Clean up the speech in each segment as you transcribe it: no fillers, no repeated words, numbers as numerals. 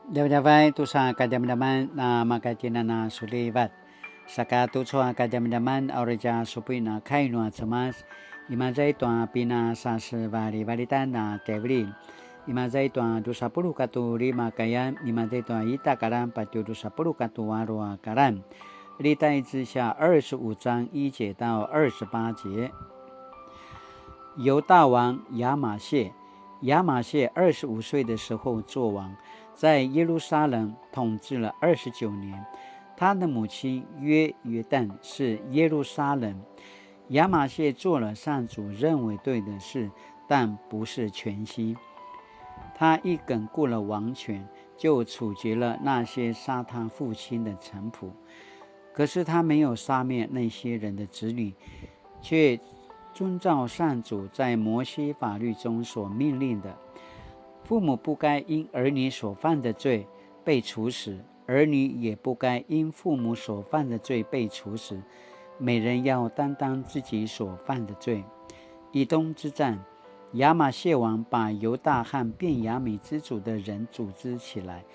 Dapat tu sa kadam-daman na makatinan na sulibat. Saka tutso kadam-daman aureja supina kainua cemas. Imazai tua pina sas balitan na tebli. Imazai tua 20 katu lima kayan. Imazai tua ita karan patu 20 katu warua karan. 历代之下25章1节到28节。犹大王亚玛谢25岁的时候做王，在耶路撒冷统治了29年。他的母亲约旦是耶路撒冷。亚玛谢做了上主认为对的事，但不是全心。他一巩固了王权，就处决了那些杀他父亲的臣仆。可是他没有杀灭那些人的子女，却遵照上主在摩西法律中所命令的，父母不该因儿女所犯的罪被处死，儿女也不该因父母所犯的罪被处死，每人要担当自己所犯的罪。以东之战，亚玛谢王把犹大和便雅悯之族的人组织起来，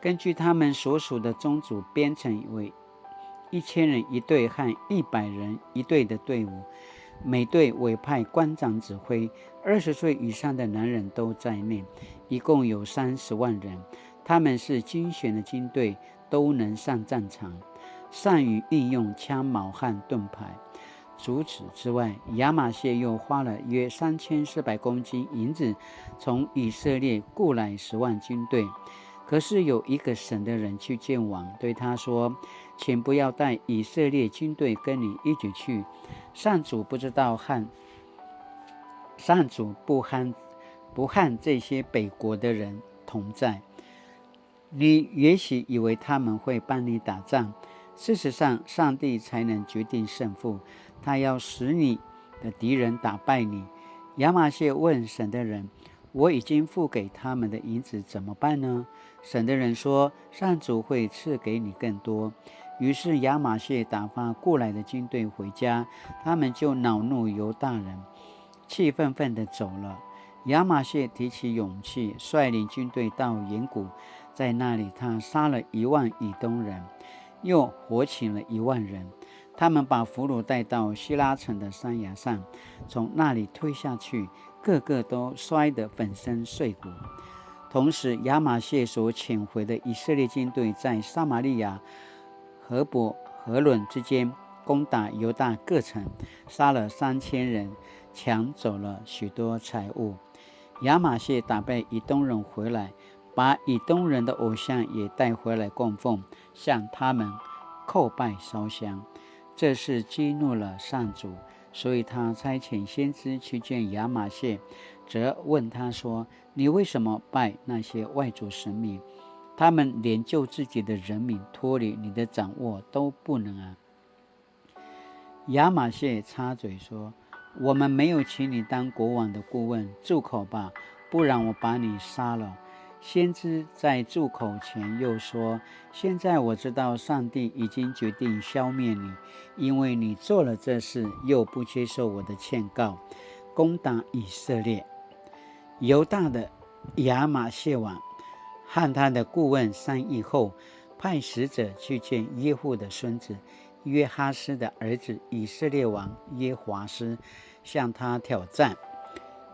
根据他们所属的宗族编成为1000人一队和100人一队的队伍，每队委派官长指挥，20岁以上的男人都在内，一共有30万人。他们是精选的军队，都能上战场，善于运用枪矛和盾牌。除此之外，亚玛谢又花了约3400公斤银子，从以色列雇来10万军队。可是有一个省的人去见王，对他说：“请不要带以色列军队跟你一起去，上主不和这些北国的人同在。你也许以为他们会帮你打仗，事实上，上帝才能决定胜负。他要使你的敌人打败你。”亚玛谢问省的人：“我已经付给他们的银子怎么办呢？”省的人说：“上主会赐给你更多。”于是亚玛谢打发过来的军队回家，他们就恼怒犹大人，气愤愤地走了。亚玛谢提起勇气，率领军队到岩谷，在那里他杀了1万以东人，又活擒了1万人。他们把俘虏带到希拉城的山崖上，从那里推下去，个个都摔得粉身碎骨。同时，亚玛谢所遣回的以色列军队在撒玛利亚和伯和伦之间攻打犹大各城，杀了3000人，抢走了许多财物。亚玛谢打败以东人回来，把以东人的偶像也带回来供奉，向他们叩拜烧香。这是激怒了上主，所以他差遣先知去见亚玛谢，则问他说：“你为什么拜那些外族神明？他们连救自己的人民脱离你的掌握都不能啊！”亚玛谢插嘴说：“我们没有请你当国王的顾问，住口吧，不然我把你杀了。”先知在住口前又说：“现在我知道上帝已经决定消灭你，因为你做了这事，又不接受我的劝告，攻打以色列。”犹大的亚玛谢王和他的顾问商议后，派使者去见耶户的孙子约哈斯的儿子以色列王耶华斯，向他挑战。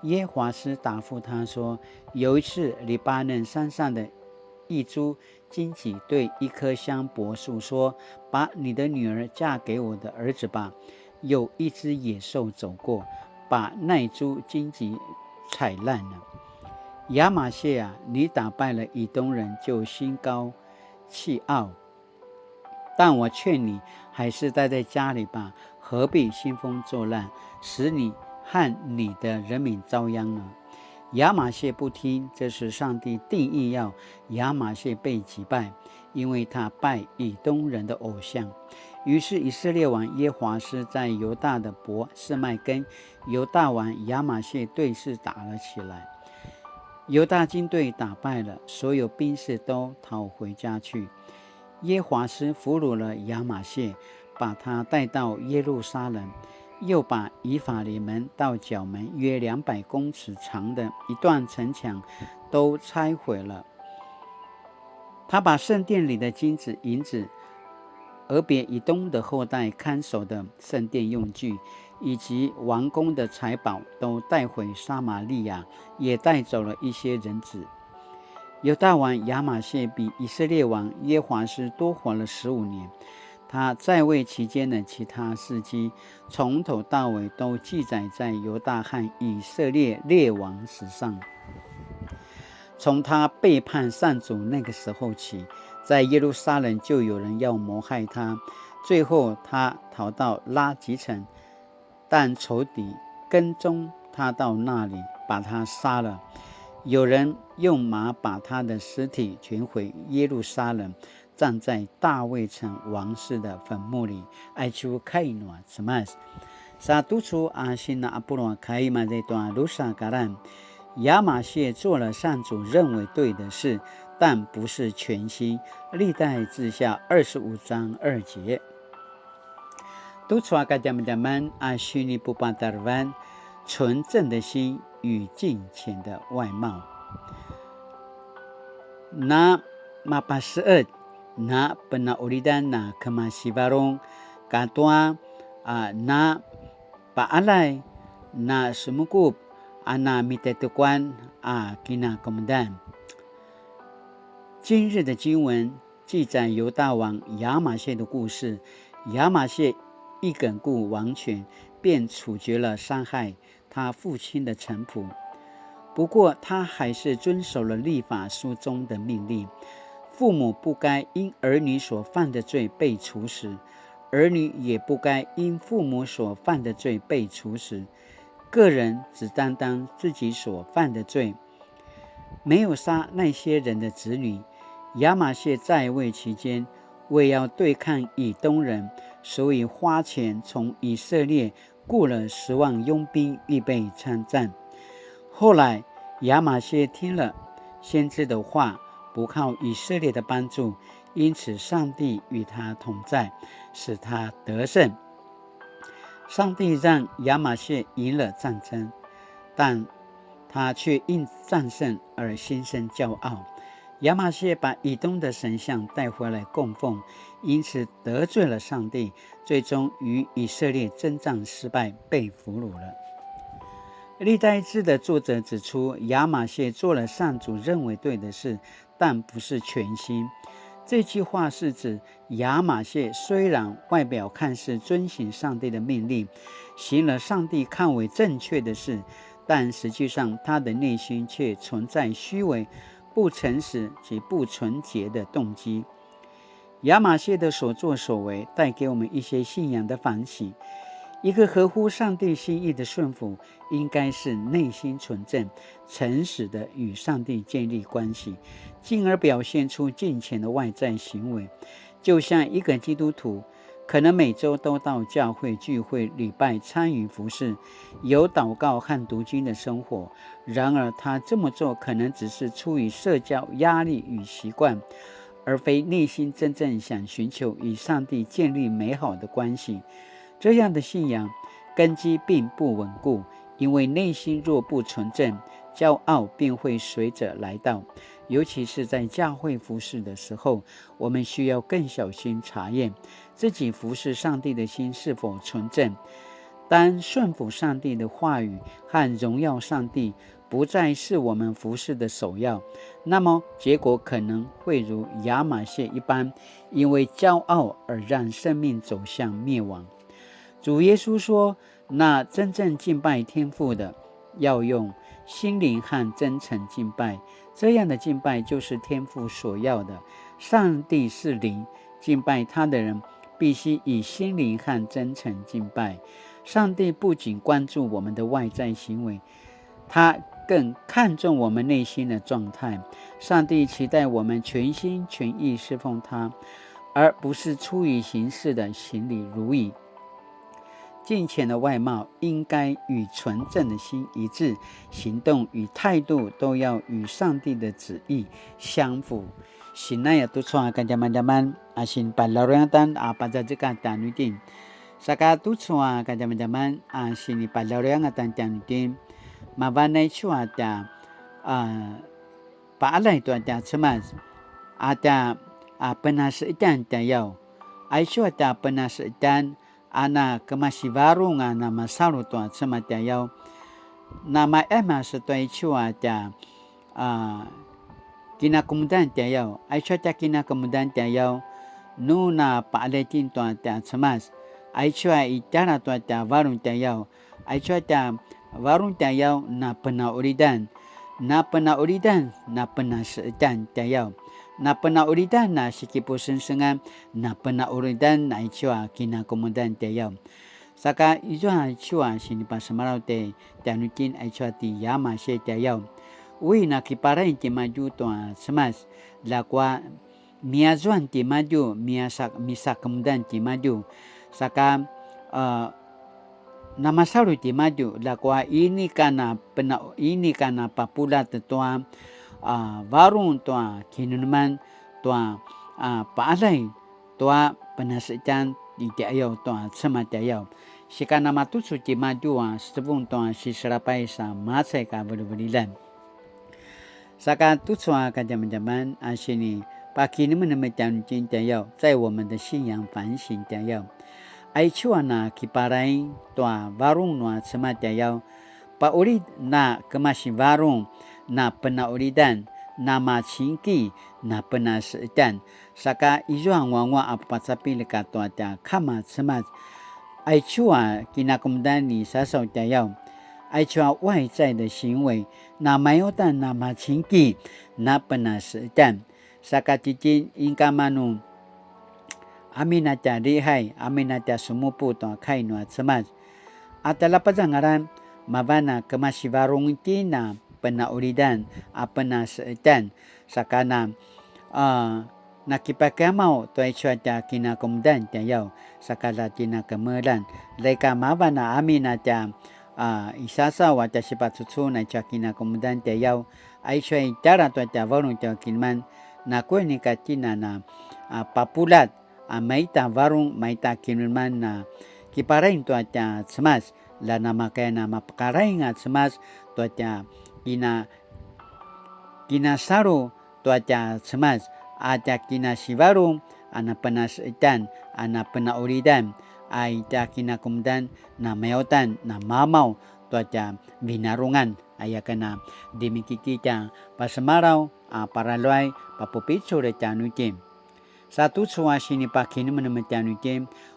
耶华斯答复他说：“有一次，黎巴嫩山上的一株荆棘对一棵香柏树说：‘把你的女儿嫁给我的儿子吧。’有一只野兽走过，把那株荆棘踩烂了。亚玛谢啊，你打败了以东人，就心高气傲。但我劝你，还是待在家里吧，何必兴风作浪，使你和你的人民遭殃呢？”亚玛谢不听，这是上帝定义要亚玛谢被击败，因为他拜以东人的偶像。于是以色列王耶华斯在犹大的伯示麦跟犹大王亚玛谢对视打了起来。犹大军队打败了，所有兵士都逃回家去。耶华斯俘虏了亚玛谢，把他带到耶路撒冷，又把以法莲门到角门约200公尺长的一段城墙都拆毁了。他把圣殿里的金子、银子、俄别以东的后代看守的圣殿用具，以及王宫的财宝都带回撒玛利亚，也带走了一些人子。犹大王亚玛谢比以色列王耶华斯多活了15年。他在位期间的其他事迹，从头到尾都记载在犹大和以色列列王史上。从他背叛上主那个时候起，在耶路撒冷就有人要谋害他，最后他逃到拉吉城，但仇敌跟踪他到那里，把他杀了。有人用马把他的尸体chuyển回耶路撒冷，站在大卫城王室的坟墓里。爱出开诺什么？Sa tuchu asina apuro kaima这段路上橄榄，亚玛谢做了上主认为对的事，但不是全心。历代志下25章2节。tuchu akadaman asini pupatarvan， 纯正的心与敬虔的外貌。那mapasad na panaulidan na kamasivarong katwa na paalay na sumukup na mitetukuan kinakomandan。 今日的经文记载犹大王亚玛谢的故事。亚玛谢一巩固王权，便处决了伤害他父亲的臣仆。不过他还是遵守了律法书中的命令，父母不该因儿女所犯的罪被处死，儿女也不该因父母所犯的罪被处死，个人只担当自己所犯的罪，没有杀那些人的子女。亚玛谢在位期间，为要对抗以东人，所以花钱从以色列雇了10万佣兵，预备参战。后来亚玛谢听了先知的话，不靠以色列的帮助，因此上帝与他同在，使他得胜。上帝让亚玛谢赢了战争，但他却因战胜而心生骄傲。亚玛谢把以东的神像带回来供奉，因此得罪了上帝，最终与以色列征战失败，被俘虏了。历代志的作者指出，亚玛谢做了上主认为对的事，但不是全心。这句话是指亚玛谢虽然外表看似遵行上帝的命令，行了上帝看为正确的事，但实际上他的内心却存在虚伪、不诚实及不纯洁的动机。亚玛谢的所作所为带给我们一些信仰的反省。一个合乎上帝心意的顺服，应该是内心纯正、诚实的与上帝建立关系，进而表现出敬虔的外在行为。就像一个基督徒可能每周都到教会聚会礼拜参与服事，有祷告和读经的生活，然而他这么做可能只是出于社交压力与习惯，而非内心真正想寻求与上帝建立美好的关系。这样的信仰根基并不稳固，因为内心若不纯正，骄傲便会随着来到。尤其是在教会服事的时候，我们需要更小心查验自己服事上帝的心是否纯正。当顺服上帝的话语和荣耀上帝不再是我们服事的首要，那么结果可能会如亚玛谢一般，因为骄傲而让生命走向灭亡。主耶稣说，那真正敬拜天父的，要用心灵和真诚敬拜，这样的敬拜就是天父所要的。上帝是灵，敬拜他的人必须以心灵和真诚敬拜。上帝不仅关注我们的外在行为，他更看重我们内心的状态。上帝期待我们全心全意侍奉他，而不是出于形式的行礼如仪。敬虔的外貌应该与纯正的心一致，行动与态度都要与上帝的旨意相符。Sinaya tutsua kajaman-jaman asin palaureatan pada jika tanudin. Saka tutsua kajaman-jaman asin palaureatan tanudin. Mavanai chua da paalai tu ada cemas ada penasitan tayo aisyo ada penasitan ana kemasibaru nga na masalu to sama tayo nama emas to aisyo ada kinakemudan tayo aisyo ada kinakemudan tayo nuna paaletin to ada semas aisyo itara to ada warung tayo aisyo ada warung tayo na penaulidan na penasitan tayo na penaulidan na sikipo sensengan na penaulidan na ichua kina komandan tayo saka ichua sini pasamarau te tanutin ichua ti yama she tayo ui na kiparai ti maju to semas lakwa miazuan ti maju misa kemudian ti maju saka nama saru ti maju lakwa ini kana papula tetua warung tua kinuman tua paalai tua penasitan di tayo tua sama tayo sikana matusu ti maju sebung tua si serapai sa masai ka berbelilan saka tutsua ka zaman sini pakini menemukan cinta tayo 在我们的信仰反省tayo aichuana kiparai tua warung noa sama tayo pauli na kemasi warung na penaulidan nama cingki na penasitan saka ijuang wangwa apasapi lekat tua kama semat aichua kinakumdani sasau tayo aichua 外在的行为那没有但那么情绪那penasitan saka cincin ingkamanu aminata lihai aminata sumupu to kainu semat atala pajangaran mabana kemasibarung tina penaulidan penasitan sakana nakipakamau to ichuata kina komdan tayo sakala tina kemelan leka mabana aminata isasa wata sipatsutu na chakina komdan tayo aichua itara to ta warung to kinman na kweni katina na papulat maita warung maita kinman na kiparain to ta semas la nama kaya nama pekarain semas to ta kina saru to ta semas ada kina sibaru ana penasitan ana penaulidan aita kina kumdan na meotan na mamau to ta binarungan ayakana dimiki kita pasemarau para loai papupicu de tanutim satu suah sini pakini menemukan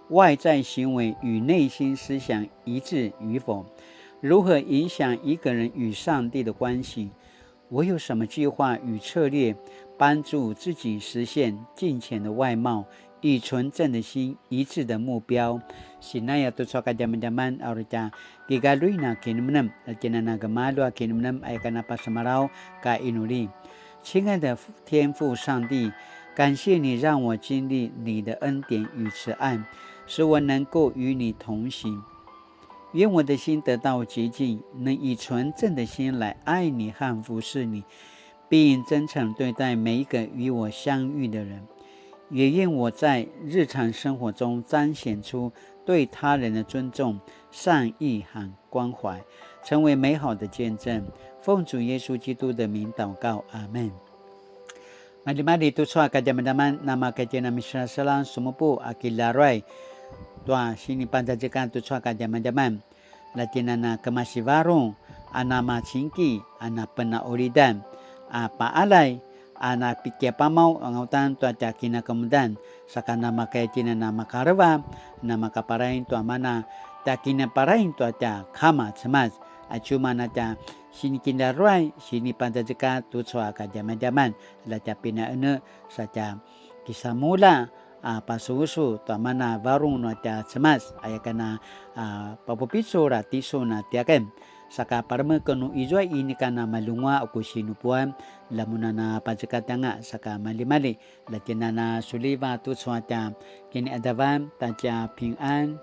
外在行为与内心思想一致与否，如何影响一个人与上帝的关系？我有什么计划与策略帮助自己实现敬虔的外貌与纯正的心一致的目标？Sinaya tu soka jaman-jaman aurita gigaluina kinumnam kinana gemalu kinumnam ayakana pasamarau ka inuli。亲爱的天父上帝，感谢你让我经历你的恩典与慈爱，使我能够与你同行。愿我的心得到洁净，能以纯正的心来爱你和服侍你，并真诚对待每一个与我相遇的人。也愿我在日常生活中彰显出对他人的尊重、善意和关怀，成为美好的见证。奉主耶稣基督的名祷告，阿们。Mari-mari tu soa kajaman-jaman nama kajana misra salang sumupu akilarai tua sini panjajakan tu soa kajaman-jaman latinana kemasivarung anama cingki ana penaulidan paalai ana pikir pamau angautan tua cakina kemudan sakana makai tina nama karwa nama kaparain tua mana takina parain tua ca kama semas cuma nata sini kindaruai sini panjajaka tu soa kajaman-jaman la capina ene saca kisah mula pasusu tua mana warung no ta semas ayakana papupiso ratiso na tiaken saka parme kenu izoi ini kana malungwa aku sinupuan lamunana pajekatanga saka mali-mali latinana suliva tu soa ta kini adavan taja ping an